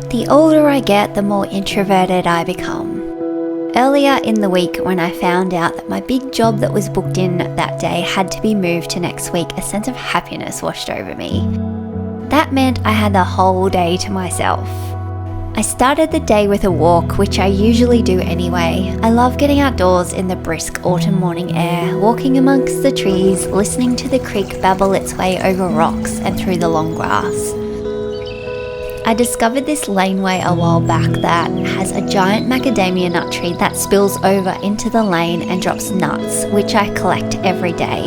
The older I get, the more introverted I become. Earlier in the week, when I found out that my big job that was booked in that day had to be moved to next week, a sense of happiness washed over me. That meant I had the whole day to myself. I started the day with a walk, which I usually do anyway. I love getting outdoors in the brisk autumn morning air, walking amongst the trees, listening to the creek babble its way over rocks and through the long grass. I discovered this laneway a while back that has a giant macadamia nut tree that spills over into the lane and drops nuts, which I collect every day.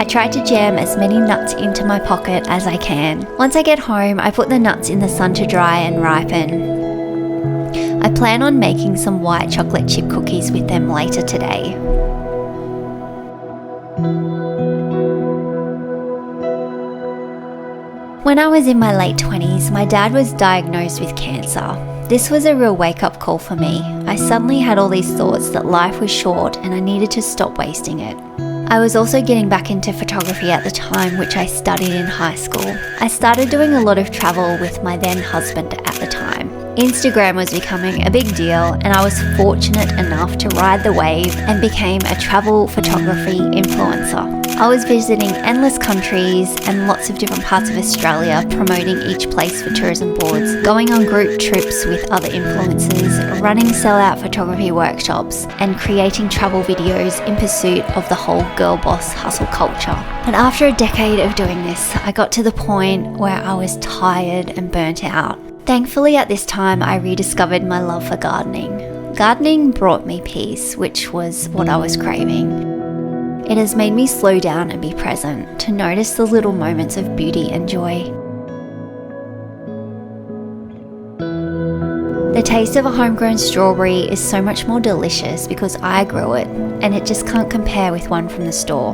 I try to jam as many nuts into my pocket as I can. Once I get home, I put the nuts in the sun to dry and ripen. I plan on making some white chocolate chip cookies with them later today. When I was in my late 20s, my dad was diagnosed with cancer. This was a real wake-up call for me. I suddenly had all these thoughts that life was short and I needed to stop wasting it. I was also getting back into photography at the time, which I studied in high school. I started doing a lot of travel with my then husband at the time. Instagram was becoming a big deal, and I was fortunate enough to ride the wave and became a travel photography influencer. I was visiting endless countries and lots of different parts of Australia, promoting each place for tourism boards, going on group trips with other influencers, running sellout photography workshops, and creating travel videos in pursuit of the whole girl boss hustle culture. But after a decade of doing this, I got to the point where I was tired and burnt out. Thankfully, at this time, I rediscovered my love for gardening. Gardening brought me peace, which was what I was craving. It has made me slow down and be present, to notice the little moments of beauty and joy. The taste of a homegrown strawberry is so much more delicious because I grew it, and it just can't compare with one from the store.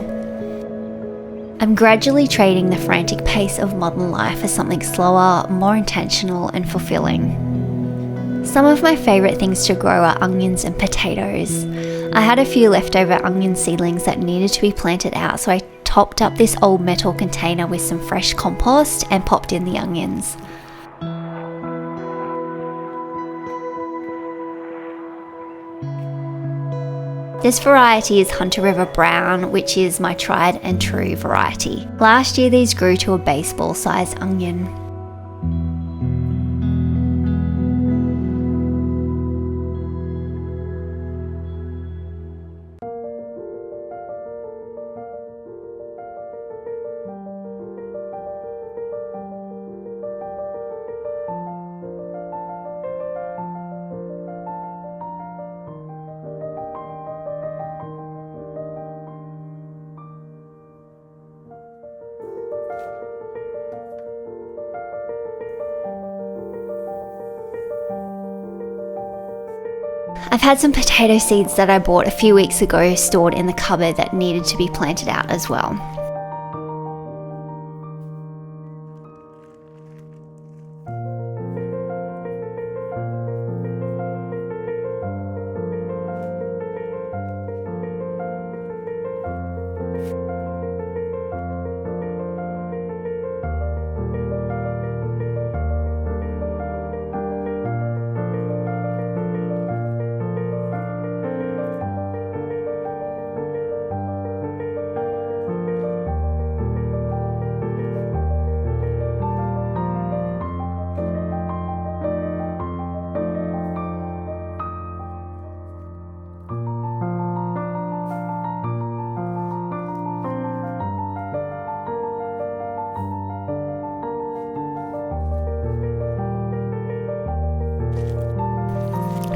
I'm gradually trading the frantic pace of modern life for something slower, more intentional and fulfilling. Some of my favourite things to grow are onions and potatoes. I had a few leftover onion seedlings that needed to be planted out, so I topped up this old metal container with some fresh compost and popped in the onions. This variety is Hunter River Brown, which is my tried and true variety. Last year these grew to a baseball-sized onion. I've had some potato seeds that I bought a few weeks ago stored in the cupboard that needed to be planted out as well.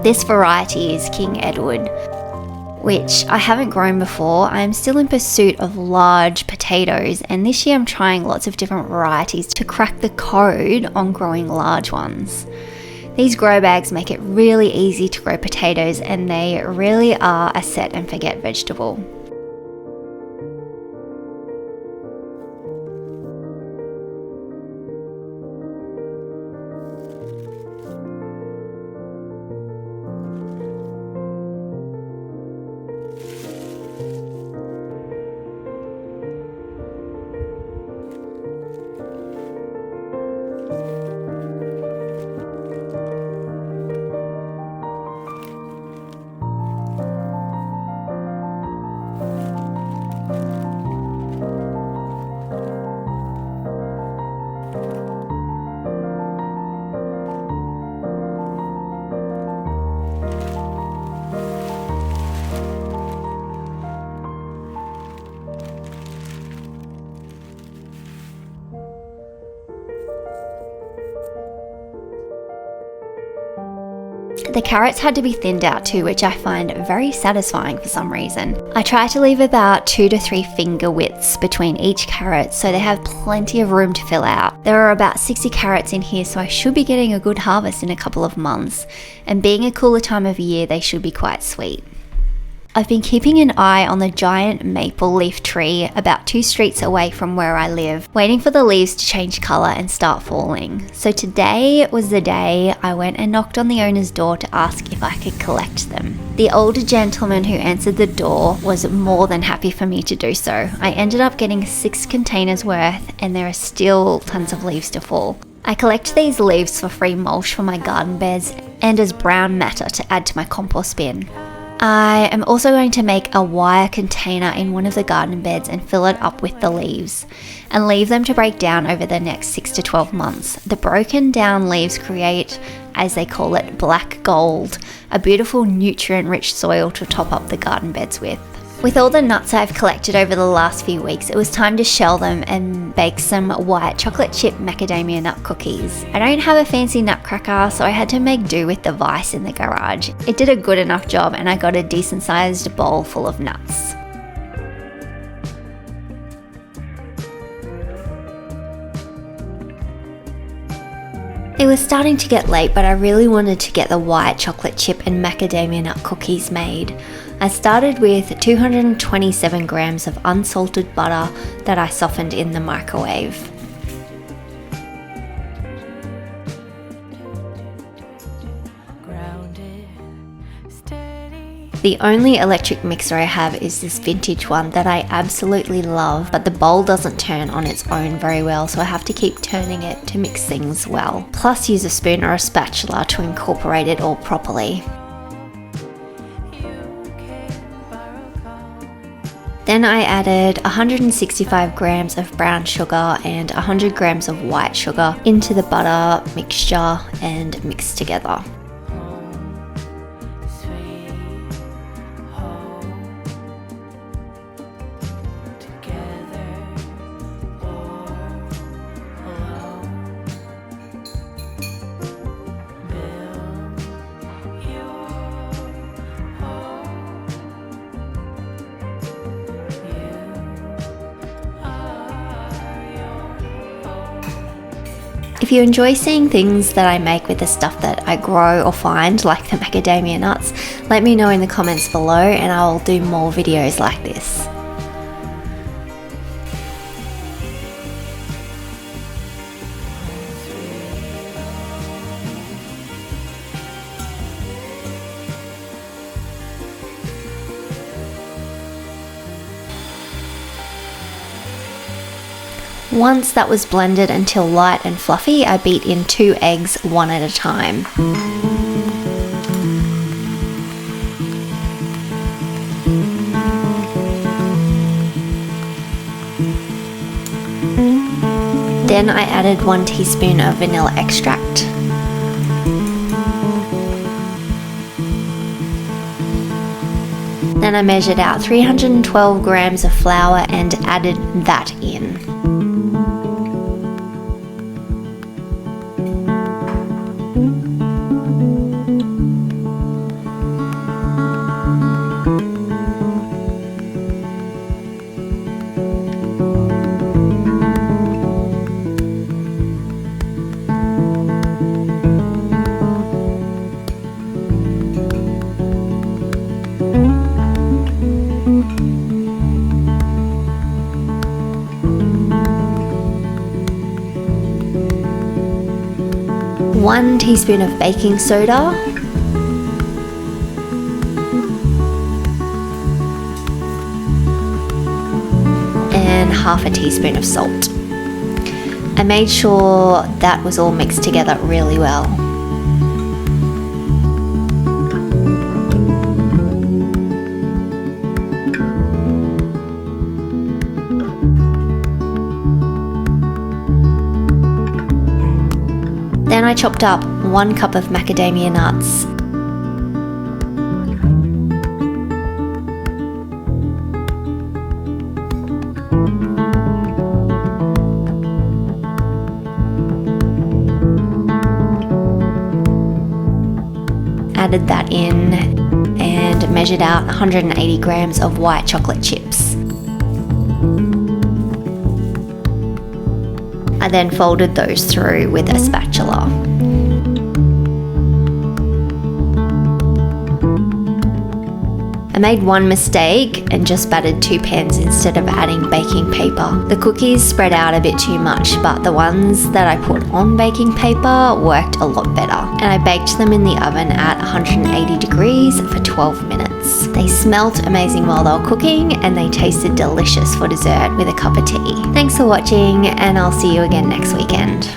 This variety is King Edward, which I haven't grown before. I am still in pursuit of large potatoes, and this year I'm trying lots of different varieties to crack the code on growing large ones. These grow bags make it really easy to grow potatoes, and they really are a set and forget vegetable. The carrots had to be thinned out too, which I find very satisfying for some reason. I try to leave about 2 to 3 finger widths between each carrot so they have plenty of room to fill out. There are about 60 carrots in here, so I should be getting a good harvest in a couple of months, and being a cooler time of year, they should be quite sweet. I've been keeping an eye on the giant maple leaf tree about 2 streets away from where I live, waiting for the leaves to change colour and start falling. So today was the day I went and knocked on the owner's door to ask if I could collect them. The older gentleman who answered the door was more than happy for me to do so. I ended up getting 6 containers worth, and there are still tons of leaves to fall. I collect these leaves for free mulch for my garden beds and as brown matter to add to my compost bin. I am also going to make a wire container in one of the garden beds and fill it up with the leaves and leave them to break down over the next 6 to 12 months. The broken down leaves create, as they call it, black gold, a beautiful nutrient-rich soil to top up the garden beds with. With all the nuts I've collected over the last few weeks, it was time to shell them and bake some white chocolate chip macadamia nut cookies. I don't have a fancy nutcracker, so I had to make do with the vice in the garage. It did a good enough job, and I got a decent sized bowl full of nuts. It was starting to get late, but I really wanted to get the white chocolate chip and macadamia nut cookies made. I started with 227 grams of unsalted butter that I softened in the microwave. The only electric mixer I have is this vintage one that I absolutely love, but the bowl doesn't turn on its own very well, so I have to keep turning it to mix things well. Plus use a spoon or a spatula to incorporate it all properly. Then I added 165 grams of brown sugar and 100 grams of white sugar into the butter mixture and mixed together. If you enjoy seeing things that I make with the stuff that I grow or find, like the macadamia nuts, let me know in the comments below and I'll do more videos like this. Once that was blended until light and fluffy, I beat in 2 eggs, one at a time. Then I added 1 teaspoon of vanilla extract. Then I measured out 312 grams of flour and added that in. 1 teaspoon of baking soda, and half a teaspoon of salt. I made sure that was all mixed together really well. Then I chopped up 1 cup of macadamia nuts, added that in and measured out 180 grams of white chocolate chips. I then folded those through with a spatula. I made one mistake and just battered 2 pans instead of adding baking paper. The cookies spread out a bit too much, but the ones that I put on baking paper worked a lot better. And I baked them in the oven at 180 degrees for 12 minutes. They smelt amazing while they were cooking, and they tasted delicious for dessert with a cup of tea. Thanks for watching, and I'll see you again next weekend.